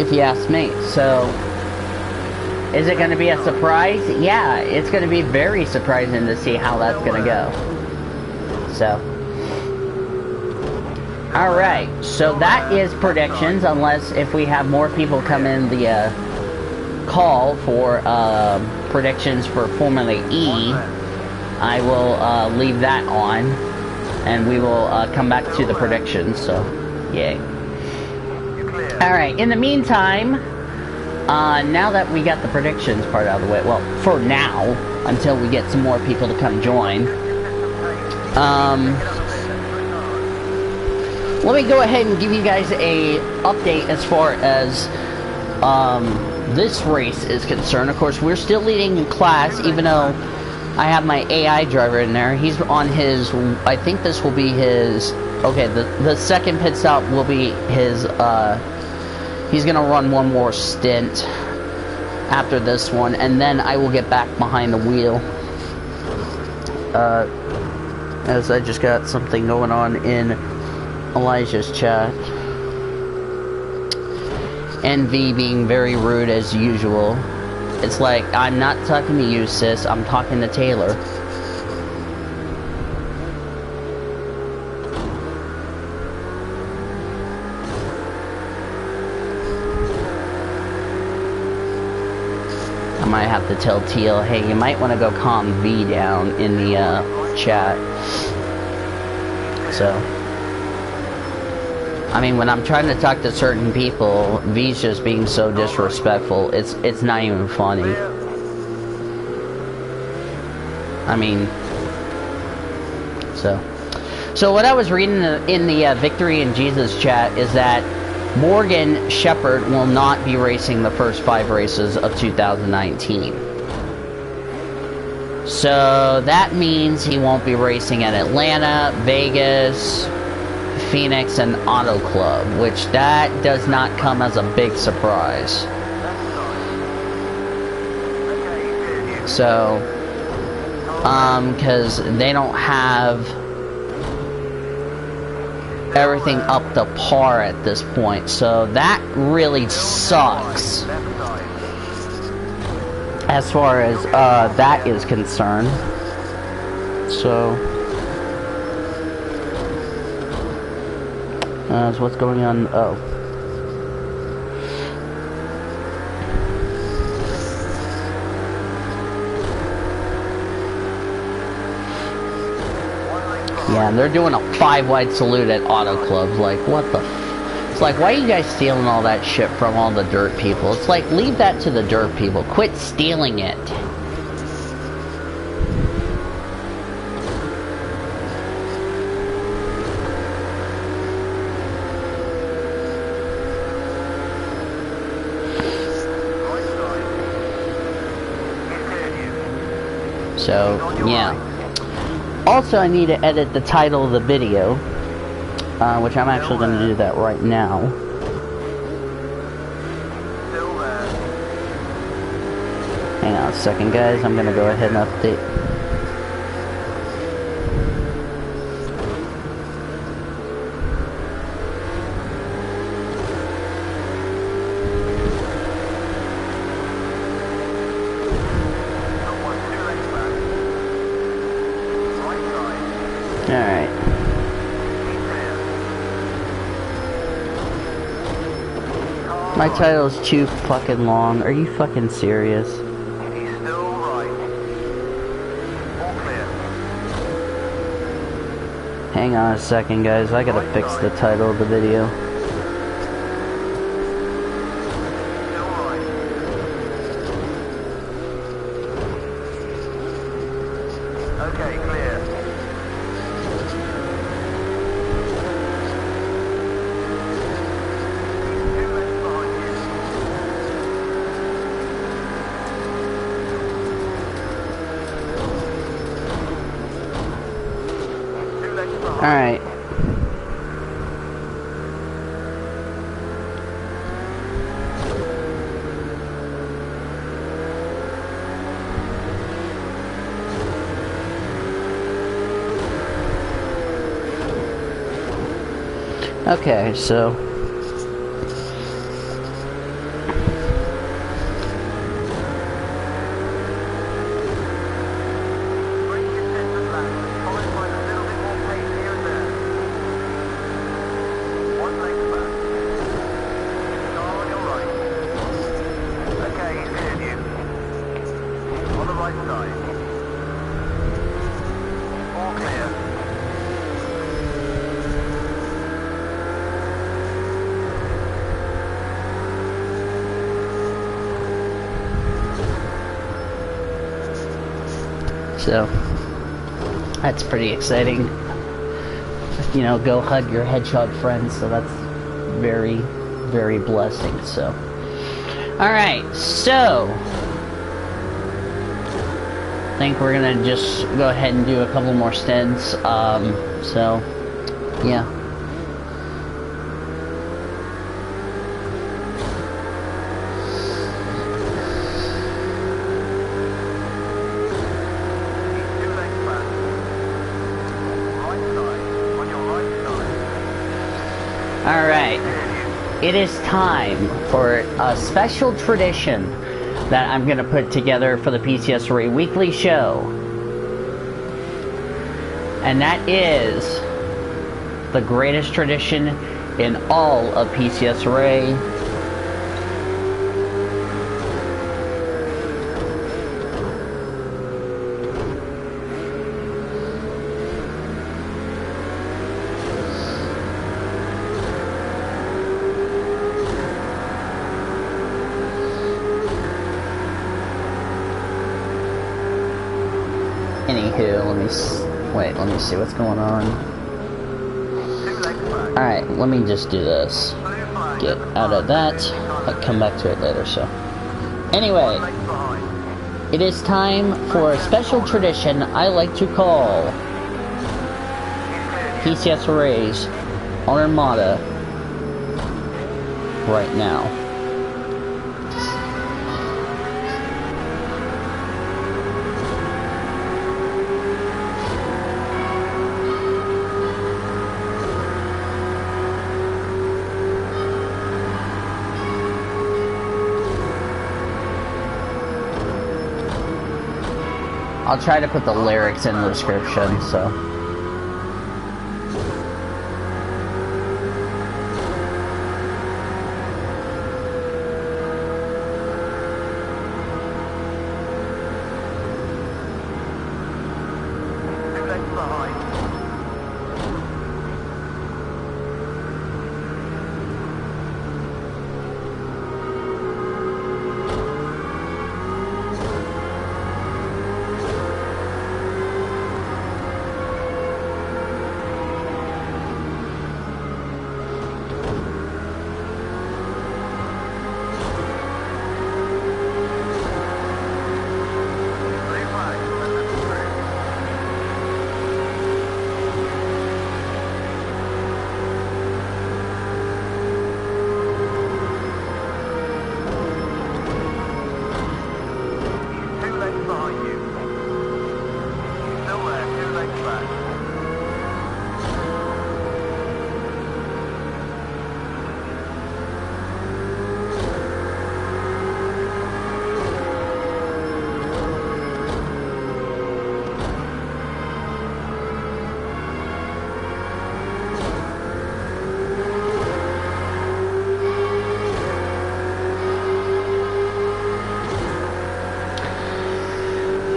if you ask me. So is it going to be a surprise? Yeah, it's going to be very surprising to see how that's going to go. So, alright, so that is predictions, unless if we have more people come in the call for predictions for Formula E, I will leave that on, and we will come back to the predictions, so, yay. clear. Alright, in the meantime, now that we got the predictions part out of the way, well, for now, until we get some more people to come join, let me go ahead and give you guys a update as far as this race is concerned. Of course, we're still leading in class, even though I have my AI driver in there. He's on his, I think this will be his, okay, the second pit stop will be his, he's gonna run one more stint after this one, and then I will get back behind the wheel. As I just got something going on in Elijah's chat. NV being very rude as usual. It's like, I'm not talking to you, sis, I'm talking to Taylor. I might have to tell Teal, hey, you might want to go calm V down in the chat. So, I mean, when I'm trying to talk to certain people, V's just being so disrespectful. It's not even funny. I mean, so what I was reading in the Victory in Jesus chat is that Morgan Shepherd will not be racing the first 5 races of 2019. So that means he won't be racing at Atlanta, Vegas, Phoenix, and Auto Club, which that does not come as a big surprise. So, because they don't have everything up to par at this point, so that really sucks as far as that is concerned. So so what's going on? Oh, yeah, and they're doing a 5-wide salute at Auto Club. Like, what the it's like, why are you guys stealing all that shit from all the dirt people? It's like, leave that to the dirt people. Quit stealing it. So, yeah. Also, I need to edit the title of the video, which I'm actually going to do that right now. Hang on a second, guys. I'm going to go ahead and update. Alright. My title's too fucking long. Are you fucking serious? He's still right. All clear. Hang on a second, guys. I gotta fix the title of the video. Still right. Okay, clear. Alright. Okay, so So that's pretty exciting. You know, go hug your hedgehog friends. So that's very, very blessing. So, all right. So I think we're gonna just go ahead and do a couple more stints. So yeah. Alright, it is time for a special tradition that I'm going to put together for the PCSRA Weekly Show. And that is the greatest tradition in all of PCSRA. Anywho, let me see what's going on. Alright, let me just do this. Get out of that. I'll come back to it later, so. Anyway, it is time for a special tradition I like to call PCSRA's Armada right now. I'll try to put the lyrics in the description, so.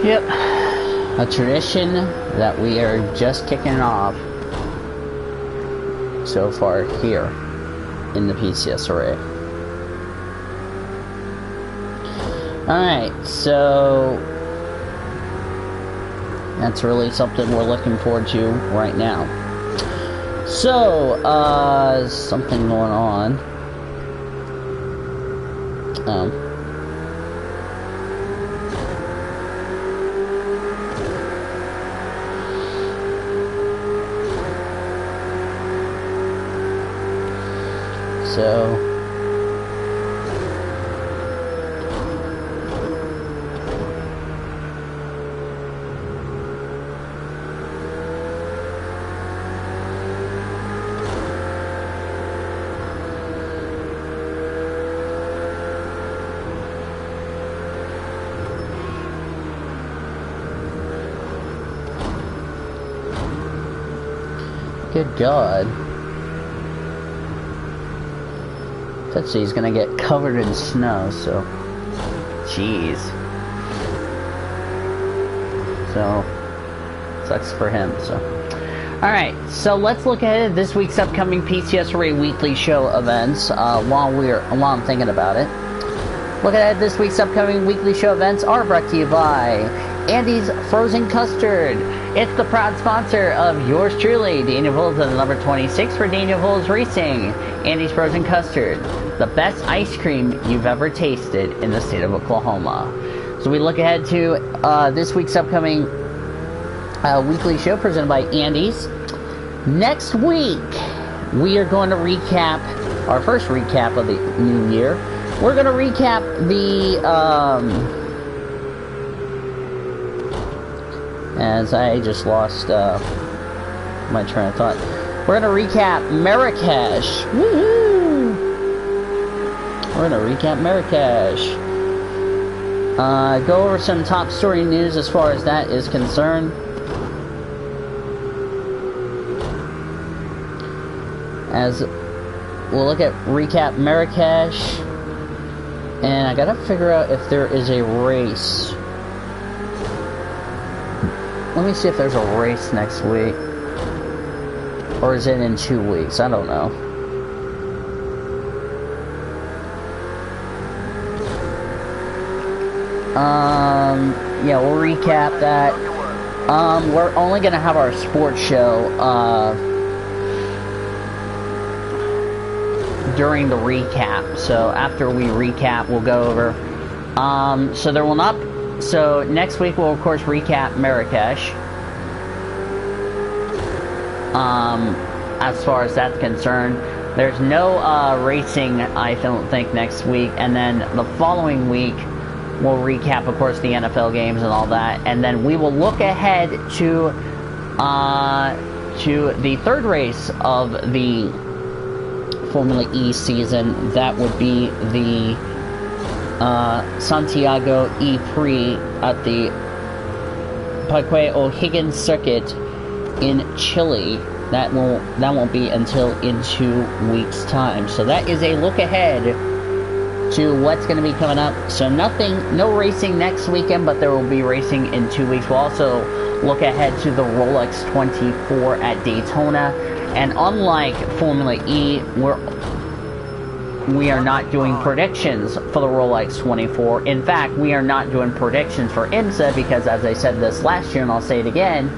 Yep, a tradition that we are just kicking off so far here in the PCSRA. Alright, so that's really something we're looking forward to right now. So, something going on. So good God. Tootsie's gonna get covered in snow, so jeez. So sucks for him, so. Alright, so let's look ahead at this week's upcoming PCSRA Weekly Show events while I'm thinking about it. Look ahead at this week's upcoming weekly show events are brought to you by Andy's Frozen Custard. It's the proud sponsor of yours truly, Daniel Voles at the number 26 for Daniel Voles Racing. Andy's Frozen Custard, the best ice cream you've ever tasted in the state of Oklahoma. So we look ahead to this week's upcoming weekly show presented by Andy's. Next week, we are going to recap our first recap of the new year. We're going to recap the as I just lost my train of thought. We're going to recap Marrakesh. Woohoo! We're going to recap Marrakesh. Go over some top story news as far as that is concerned. As we'll look at recap Marrakesh. And I gotta figure out if there is a race. Let me see if there's a race next week. Or is it in 2 weeks? I don't know. Yeah, we'll recap that. We're only gonna have our sports show, during the recap. So after we recap, we'll go over. So there will not. So next week we'll of course recap Marrakesh. As far as that's concerned, there's no racing, I don't think, next week. And then the following week we'll recap, of course, the NFL games and all that. And then we will look ahead to the third race of the Formula E season. That would be the Santiago E-Prix at the Parque O'Higgins circuit in Chile. That won't be until in 2 weeks' time. So that is a look ahead to what's going to be coming up. So no racing next weekend, but there will be racing in 2 weeks. We'll also look ahead to the Rolex 24 at Daytona. And unlike Formula E, we are not doing predictions for the Rolex 24. In fact, we are not doing predictions for IMSA because, as I said this last year, and I'll say it again,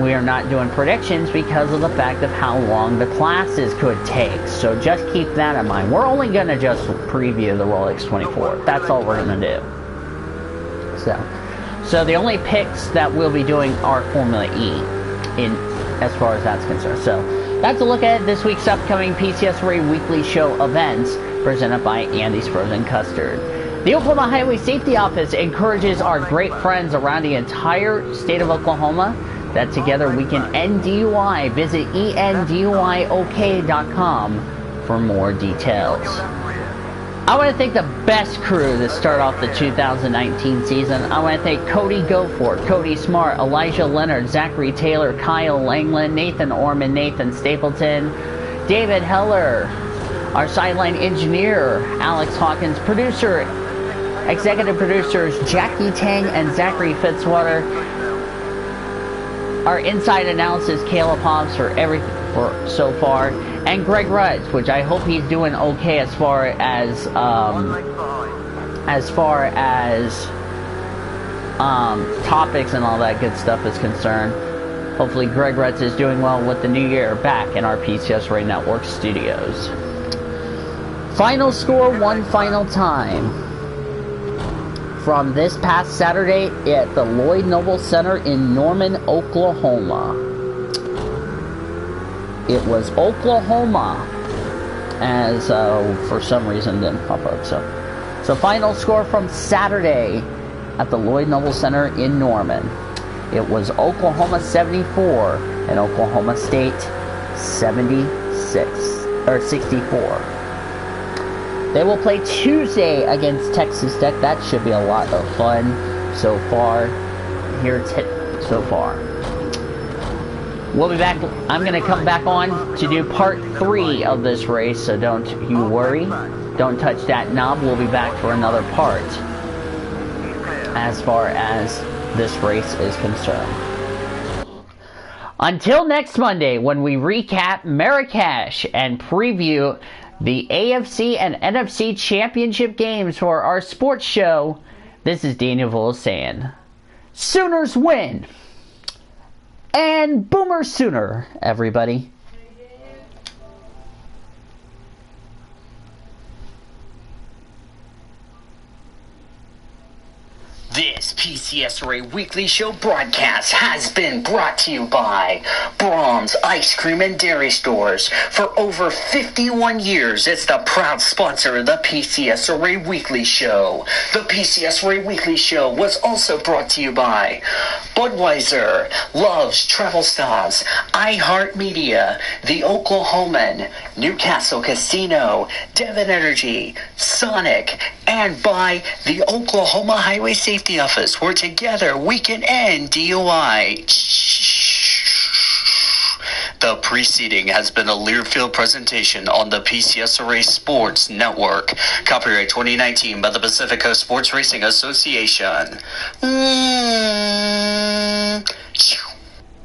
we are not doing predictions because of the fact of how long the classes could take. So just keep that in mind. We're only going to just preview the Rolex 24. That's all we're going to do. So the only picks that we'll be doing are Formula E as far as that's concerned. So that's a look at this week's upcoming PCSRA Weekly Show events presented by Andy's Frozen Custard. The Oklahoma Highway Safety Office encourages our great friends around the entire state of Oklahoma that together we can end DUI. Visit enduyok.com for more details. I want to thank the best crew to start off the 2019 season. I want to thank Cody Goforth, Cody Smart, Elijah Leonard, Zachary Taylor, Kyle Langland, Nathan Orman, Nathan Stapleton, David Heller, our sideline engineer, Alex Hawkins, executive producers, Jackie Tang and Zachary Fitzwater, our inside analysis, Caleb Hobbs, for so far, and Greg Rudge, which I hope he's doing okay as far as topics and all that good stuff is concerned. Hopefully Greg Rudge is doing well with the new year back in our PCSRA Network studios. Final score one final time. From this past Saturday at the Lloyd Noble Center in Norman, Oklahoma. It was Oklahoma, as for some reason didn't pop up. So final score from Saturday at the Lloyd Noble Center in Norman. It was Oklahoma 74 and Oklahoma State 64. They will play Tuesday against Texas Tech. That should be a lot of fun so far. So far. We'll be back. I'm going to come back on to do part 3 of this race, so don't you worry. Don't touch that knob. We'll be back for another part as far as this race is concerned. Until next Monday, when we recap Marrakesh and preview the AFC and NFC championship games for our sports show, this is Daniel Voles saying Sooners win. And Boomer Sooner, everybody. This PCSRA Weekly Show broadcast has been brought to you by Brahms Ice Cream and Dairy Stores. For over 51 years, it's the proud sponsor of the PCSRA Weekly Show. The PCSRA Weekly Show was also brought to you by Budweiser, Love's Travel Stops, iHeartMedia, The Oklahoman, Newcastle Casino, Devon Energy, Sonic, and by the Oklahoma Highway Safety Office, where together we can end DUI. The preceding has been a Learfield presentation on the PCSRA Sports Network. Copyright 2019 by the Pacific Coast Sports Racing Association.